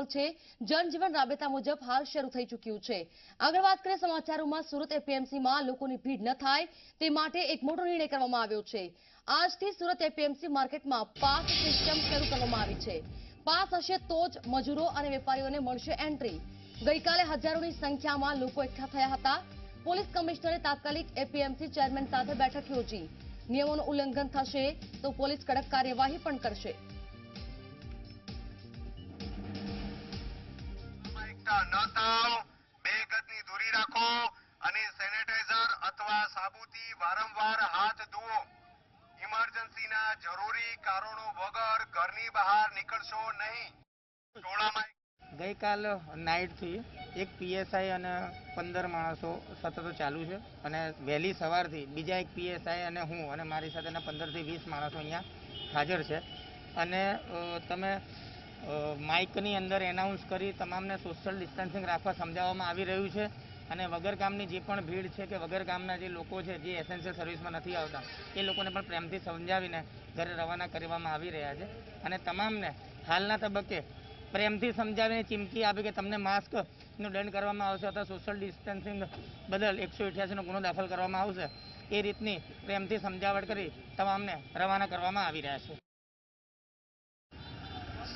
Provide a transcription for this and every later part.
માહોલ છે। જનજીવન રાબેતા મુજબ હાલ શરૂ થઈ ચૂક્યું છે। આગળ વાત કરીએ સમાચારોમાં, સુરત એપીએમસીમાં લોકોની ભીડ ન થાય તે માટે એક મોટો નિર્ણય કરવામાં આવ્યો છે। આજથી સુરત એપીએમસી માર્કેટમાં પાસ સિસ્ટમ શરૂ કરવામાં આવી છે। પાસ હશે તો જ મજૂરો અને વેપારીઓને મળશે એન્ટ્રી। ગઈકાલે હજારોની સંખ્યામાં લોકો એકઠા થયા હતા। પોલીસ કમિશનરે તાત્કાલિક એપીએમસી ચેરમેન સાથે બેઠક યોજી। નિયમોનું ઉલ્લંઘન થશે તો પોલીસ કડક કાર્યવાહી પણ કરશે। ન થાવ, 2 ગજની દૂરી રાખો અને સેનેટાઈઝર અથવા સાબુથી વારંવાર હાથ ધુઓ। ઇમરજન્સીના જરૂરી કારણો વગર ઘરની બહાર નીકળશો નહીં। ટોળામાં ગઈકાલ નાઇટથી એક પીએસઆઈ અને 15 માણસો સતત ચાલુ છે અને વહેલી સવારથી બીજા એક પીએસઆઈ અને હું અને મારી સાથેના 15 થી 20 માણસો અહીંયા હાજર છે અને તમે માઇકની અંદર એનાઉન્સ કરી તમામને સોશિયલ ડિસ્ટન્સિંગ રાખવા સમજાવવામાં આવી રહ્યું છે અને વગર કામની જે પણ ભીડ છે કે વગર કામના જે લોકો છે જે એસેન્શિયલ સર્વિસમાં નથી આવતા એ લોકોને પણ પ્રેમથી સમજાવીને ઘરે રવાના કરવામાં આવી રહ્યા છે અને તમામને હાલના તબક્કે પ્રેમથી સમજાવીને ચીમકી આપી કે તમને માસ્કનો દંડ કરવામાં આવશે અથવા સોશિયલ ડિસ્ટન્સિંગ બદલ 188નો ગુનો દાખલ કરવામાં આવશે એ રીતની પ્રેમથી સમજાવટ કરી તમામને રવાના કરવામાં આવી રહ્યા છે।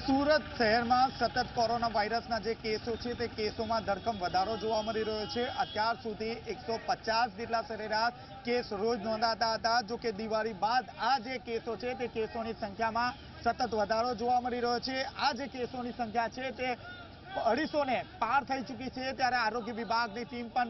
સુરત શહેરમાં સતત કોરોના વાયરસના જે કેસો છે તે કેસોમાં ધરખમ વધારો જોવા મળી રહ્યો છે। અત્યાર સુધી 150 જેટલા સરેરાશ કેસ રોજ નોંધાતા હતા। જો કે દિવાળી બાદ આ જે કેસો છે તે કેસોની સંખ્યામાં સતત વધારો જોવા મળી રહ્યો છે। આ જે કેસોની સંખ્યા છે તે 250ને પાર થઈ ચૂકી છે, ત્યારે આરોગ્ય વિભાગની ટીમ પણ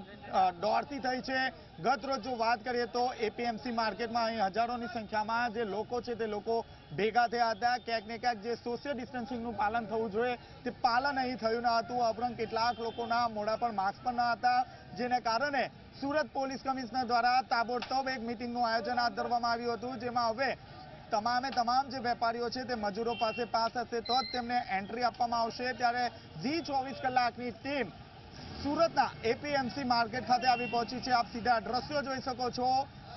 દોડતી થઈ છે। ગત રોજ જો વાત કરીએ તો એપીએમસી માર્કેટમાં અહીં હજારોની સંખ્યામાં જે લોકો છે તે લોકો ભેગા થયા હતા। ક્યાંક ને ક્યાંક જે સોશિયલ ડિસ્ટન્સિંગનું પાલન થવું જોઈએ તે પાલન અહીં થયું ન હતું। ઉપરાંત કેટલાક લોકોના મોઢા પર માસ્ક પણ ન હતા, જેને કારણે સુરત પોલીસ કમિશનર દ્વારા તાબડતોબ એક મિટિંગનું આયોજન હાથ ધરવામાં આવ્યું હતું, જેમાં હવે તમામ જે વેપારીઓ છે તે મજૂરો પાસે પાસ હશે તો જ તેમને એન્ટ્રી આપવામાં આવશે। ત્યારે જી 24 કલાકની ટીમ સુરતના એપીએમસી માર્કેટ ખાતે આવી પહોંચી છે। આપ સીધા દ્રશ્યો જોઈ શકો છો।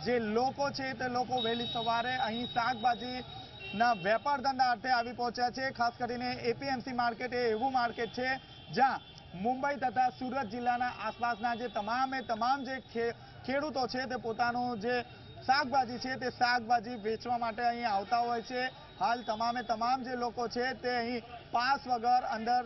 જે લોકો છે તે લોકો વહેલી સવારે અહીં શાકભાજીના વેપાર ધંધા અર્થે આવી પહોંચ્યા છે। ખાસ કરીને એપીએમસી માર્કેટ એ એવું માર્કેટ છે જ્યાં મુંબઈ તથા સુરત જિલ્લાના આસપાસના જે તમામ જે ખેડૂતો છે તે પોતાનું જે શાકભાજી છે તે શાકભાજી વેચવા માટે અહીં આવતા હોય છે। હાલ તમામ જે લોકો છે તે અહીં પાસ વગર અંદર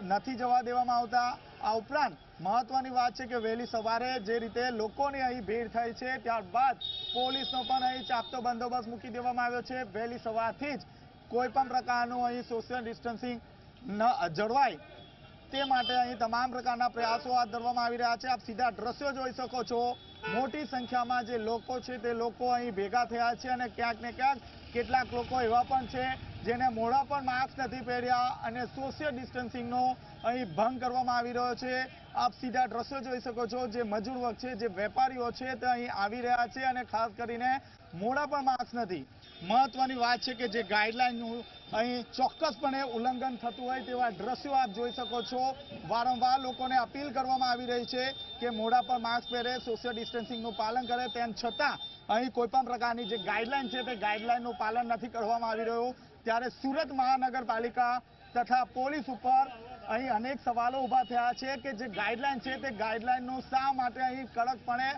નથી જવા દેવામાં આવતા। આ ઉપરાંત મહત્વની વાત છે કે વહેલી સવારે જે રીતે લોકોની અહીં ભીડ થઈ છે, ત્યારબાદ પોલીસનો પણ અહીં ચાપતો બંદોબસ્ત મૂકી દેવામાં આવ્યો છે। વહેલી સવારથી જ કોઈ પણ પ્રકારનું અહીં સોશિયલ ડિસ્ટન્સિંગ ન જળવાય તે માટે અહીં તમામ પ્રકારના પ્રયાસો હાથ ધરવામાં આવી રહ્યા છે। આપ સીધા દ્રશ્યો જોઈ શકો છો। મોટી સંખ્યામાં જે લોકો છે તે લોકો અહીં ભેગા થયા છે અને ક્યાંક ને ક્યાંક કેટલાક લોકો એવા પણ છે જેને મોઢા પર માસ્ક નથી પહેર્યા અને સોશિયલ ડિસ્ટન્સિંગનો અહીં ભંગ કરવામાં આવી રહ્યો છે। આપ સીધા દ્રશ્યો જોઈ શકો છો। જે મજૂર વર્ગ છે, જે વેપારીઓ છે તે અહીં આવી રહ્યા છે અને ખાસ કરીને મોઢા પર માસ્ક નથી। મહત્વની વાત છે કે જે ગાઈડલાઈનનું અહીં ચોક્કસપણે ઉલ્લંઘન થતું હોય તેવા દ્રશ્યો આપ જોઈ શકો છો। વારંવાર લોકોને અપીલ કરવામાં આવી રહી છે કે મોઢા પર માસ્ક પહેરે, સોશિયલ ડિસ્ટન્સિંગનું પાલન કરે, તેમ છતાં અહીં કોઈ પણ પ્રકારની જે ગાઈડલાઈન છે તે ગાઈડલાઈનનું પાલન નથી કરવામાં આવી રહ્યું। ત્યારે સુરત મહાનગરપાલિકા તથા પોલીસ ઉપર અહીં અનેક સવાલો ઊભા થયા છે કે જે ગાઈડલાઈન છે તે ગાઈડલાઈનનું શા માટે અહીં કડકપણે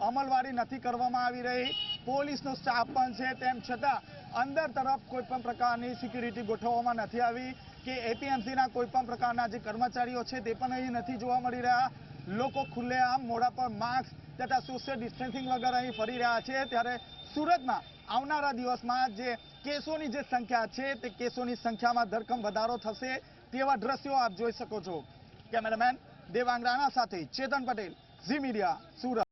અમલવારી નથી કરવામાં આવી રહી। પોલીસનો સ્ટાફ પણ છે, તેમ છતાં અંદર તરફ કોઈ પણ પ્રકારની સિક્યુરિટી ગોઠવવામાં નથી આવી કે એપીએમસીના કોઈ પણ પ્રકારના જે કર્મચારીઓ છે તે પણ અહીં નથી જોવા મળી રહ્યા। લોકો ખુલ્લેઆમ મોઢા પર માસ્ક તથા સોશિયલ ડિસ્ટન્સિંગ વગર અહીં ફરી રહ્યા છે। ત્યારે સુરતમાં આવનારા દિવસમાં જે કેસોની જે સંખ્યા છે તે કેસોની સંખ્યામાં ધરખમ વધારો થશે તેવા દ્રશ્યો આપ જોઈ શકો છો। કેમેરામેન દેવાંગ રાણા સાથે ચેતન પટેલ, ઝી મીડિયા, સુરત।